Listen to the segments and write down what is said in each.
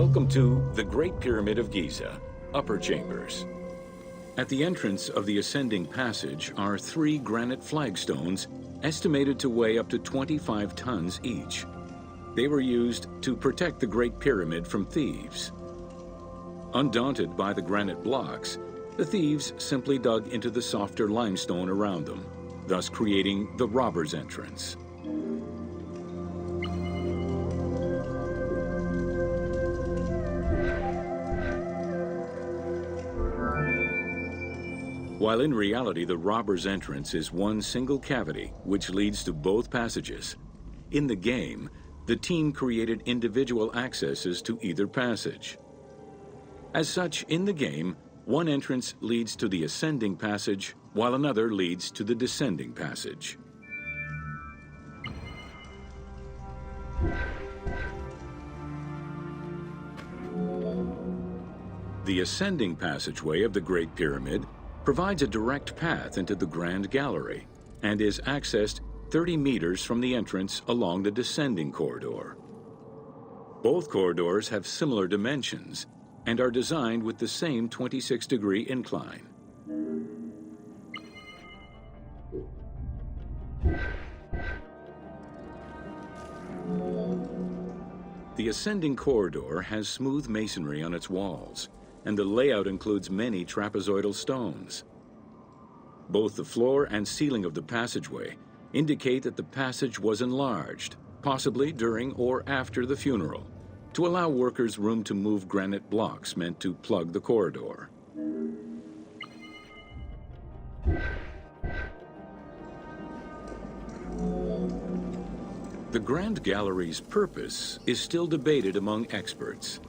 Welcome to the Great Pyramid of Giza, Upper Chambers. At the entrance of the ascending passage are 3 granite flagstones estimated to weigh up to 25 tons each. They were used to protect the Great Pyramid from thieves. Undaunted by the granite blocks, the thieves simply dug into the softer limestone around them, thus creating the robber's entrance. While in reality the robber's entrance is one single cavity which leads to both passages, in the game, the team created individual accesses to either passage. As such, in the game, one entrance leads to the ascending passage, while another leads to the descending passage. The ascending passageway of the Great Pyramid provides a direct path into the Grand Gallery and is accessed 30 meters from the entrance along the descending corridor. Both corridors have similar dimensions and are designed with the same 26-degree incline. The ascending corridor has smooth masonry on its walls, and the layout includes many trapezoidal stones. Both the floor and ceiling of the passageway indicate that the passage was enlarged, possibly during or after the funeral, to allow workers room to move granite blocks meant to plug the corridor. The Grand Gallery's purpose is still debated among experts.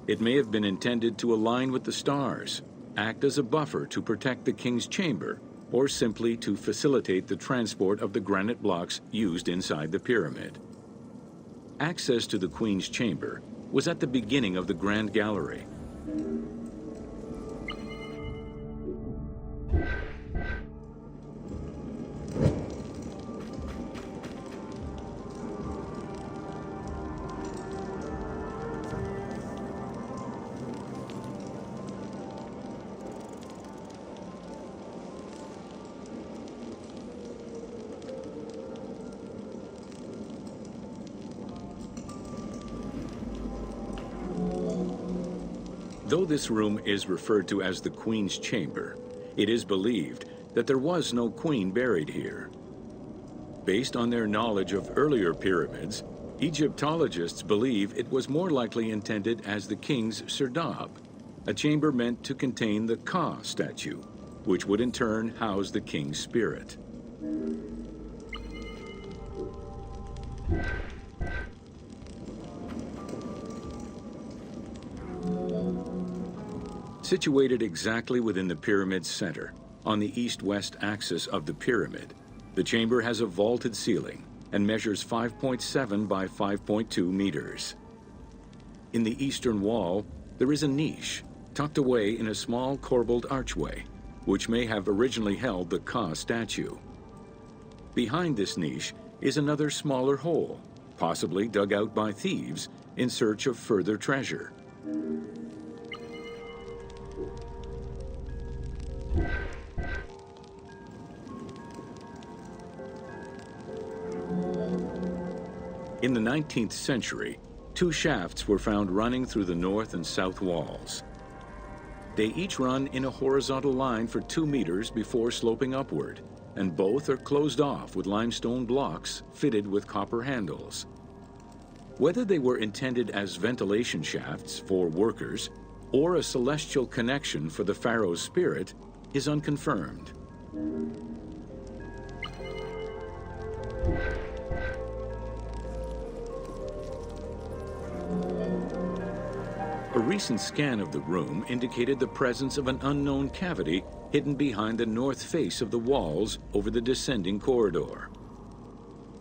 It may have been intended to align with the stars, act as a buffer to protect the king's chamber, or simply to facilitate the transport of the granite blocks used inside the pyramid. Access to the queen's chamber was at the beginning of the Grand Gallery. Though this room is referred to as the Queen's Chamber, it is believed that there was no queen buried here. Based on their knowledge of earlier pyramids, Egyptologists believe it was more likely intended as the king's serdab, a chamber meant to contain the Ka statue, which would in turn house the king's spirit. Situated exactly within the pyramid's center, on the east-west axis of the pyramid, the chamber has a vaulted ceiling and measures 5.7 by 5.2 meters. In the eastern wall, there is a niche tucked away in a small corbelled archway, which may have originally held the Ka statue. Behind this niche is another smaller hole, possibly dug out by thieves in search of further treasure. In the 19th century, 2 shafts were found running through the north and south walls. They each run in a horizontal line for 2 meters before sloping upward, and both are closed off with limestone blocks fitted with copper handles. Whether they were intended as ventilation shafts for workers or a celestial connection for the pharaoh's spirit is unconfirmed. A recent scan of the room indicated the presence of an unknown cavity hidden behind the north face of the walls over the descending corridor.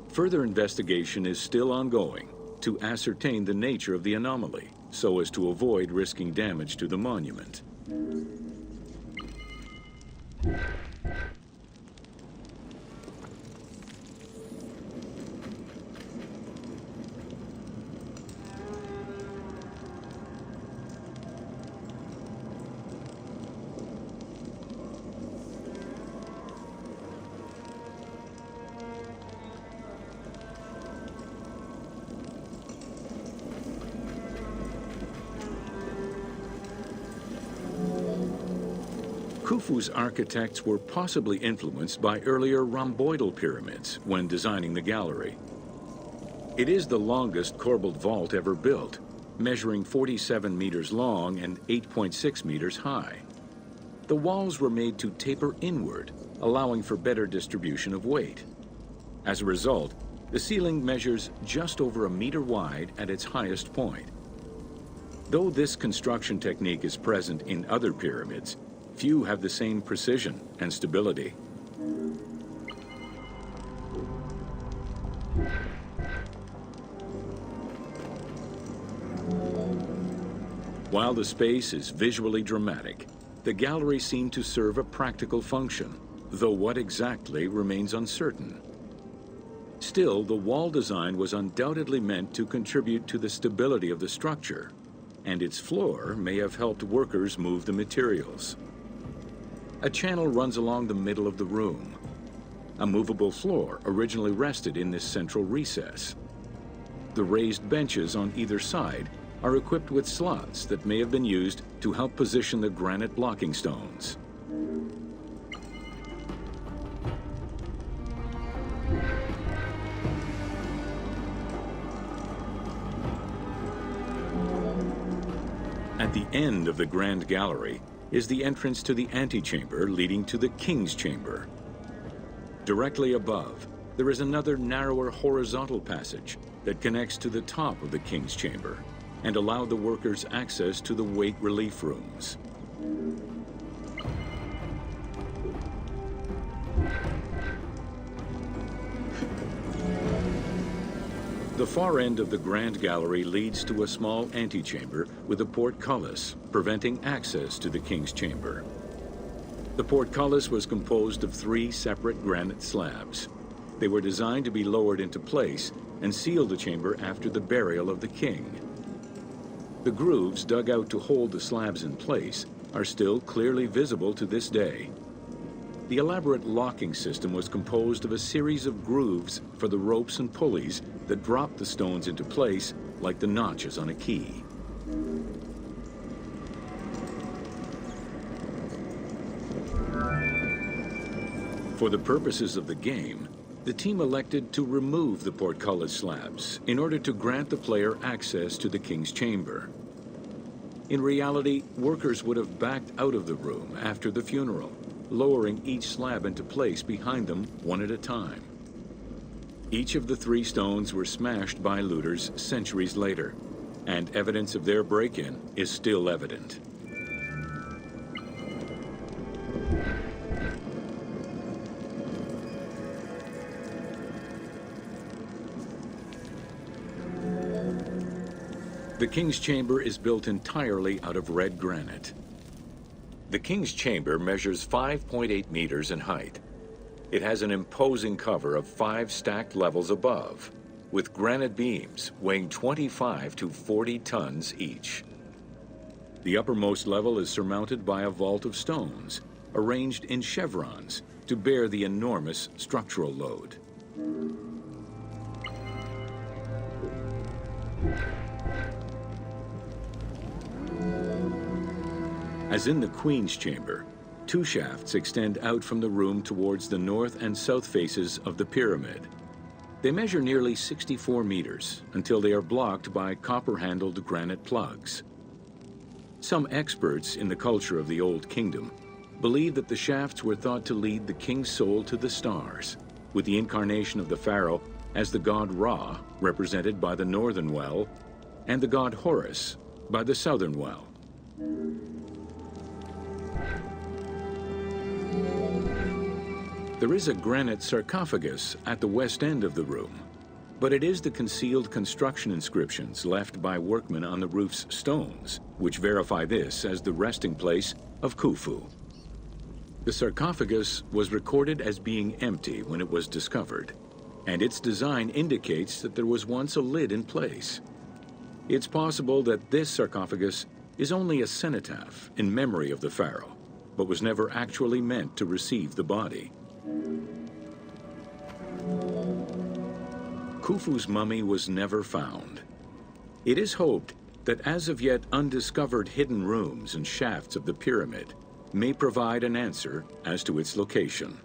Further investigation is still ongoing to ascertain the nature of the anomaly, so as to avoid risking damage to the monument. Khufu's architects were possibly influenced by earlier rhomboidal pyramids when designing the gallery. It is the longest corbelled vault ever built, measuring 47 meters long and 8.6 meters high. The walls were made to taper inward, allowing for better distribution of weight. As a result, the ceiling measures just over a meter wide at its highest point. Though this construction technique is present in other pyramids, few have the same precision and stability. While the space is visually dramatic, the gallery seemed to serve a practical function, though what exactly remains uncertain. Still, the wall design was undoubtedly meant to contribute to the stability of the structure, and its floor may have helped workers move the materials. A channel runs along the middle of the room. A movable floor originally rested in this central recess. The raised benches on either side are equipped with slots that may have been used to help position the granite blocking stones. At the end of the Grand Gallery is the entrance to the antechamber leading to the King's Chamber. Directly above, there is another narrower horizontal passage that connects to the top of the King's Chamber and allow the workers access to the weight relief rooms. The far end of the Grand Gallery leads to a small antechamber with a portcullis, preventing access to the King's Chamber. The portcullis was composed of 3 separate granite slabs. They were designed to be lowered into place and seal the chamber after the burial of the king. The grooves dug out to hold the slabs in place are still clearly visible to this day. The elaborate locking system was composed of a series of grooves for the ropes and pulleys that dropped the stones into place like the notches on a key. For the purposes of the game, the team elected to remove the portcullis slabs in order to grant the player access to the King's Chamber. In reality, workers would have backed out of the room after the funeral, lowering each slab into place behind them one at a time. Each of the 3 stones were smashed by looters centuries later, and evidence of their break-in is still evident. The King's Chamber is built entirely out of red granite. The King's Chamber measures 5.8 meters in height. It has an imposing cover of 5 stacked levels above, with granite beams weighing 25 to 40 tons each. The uppermost level is surmounted by a vault of stones, arranged in chevrons to bear the enormous structural load. As in the Queen's Chamber, 2 shafts extend out from the room towards the north and south faces of the pyramid. They measure nearly 64 meters until they are blocked by copper-handled granite plugs. Some experts in the culture of the Old Kingdom believe that the shafts were thought to lead the king's soul to the stars, with the incarnation of the pharaoh as the god Ra, represented by the northern well, and the god Horus by the southern well. There is a granite sarcophagus at the west end of the room, but it is the concealed construction inscriptions left by workmen on the roof's stones which verify this as the resting place of Khufu. The sarcophagus was recorded as being empty when it was discovered, and its design indicates that there was once a lid in place. It's possible that this sarcophagus is only a cenotaph in memory of the pharaoh, but was never actually meant to receive the body. Khufu's mummy was never found. It is hoped that as of yet undiscovered hidden rooms and shafts of the pyramid may provide an answer as to its location.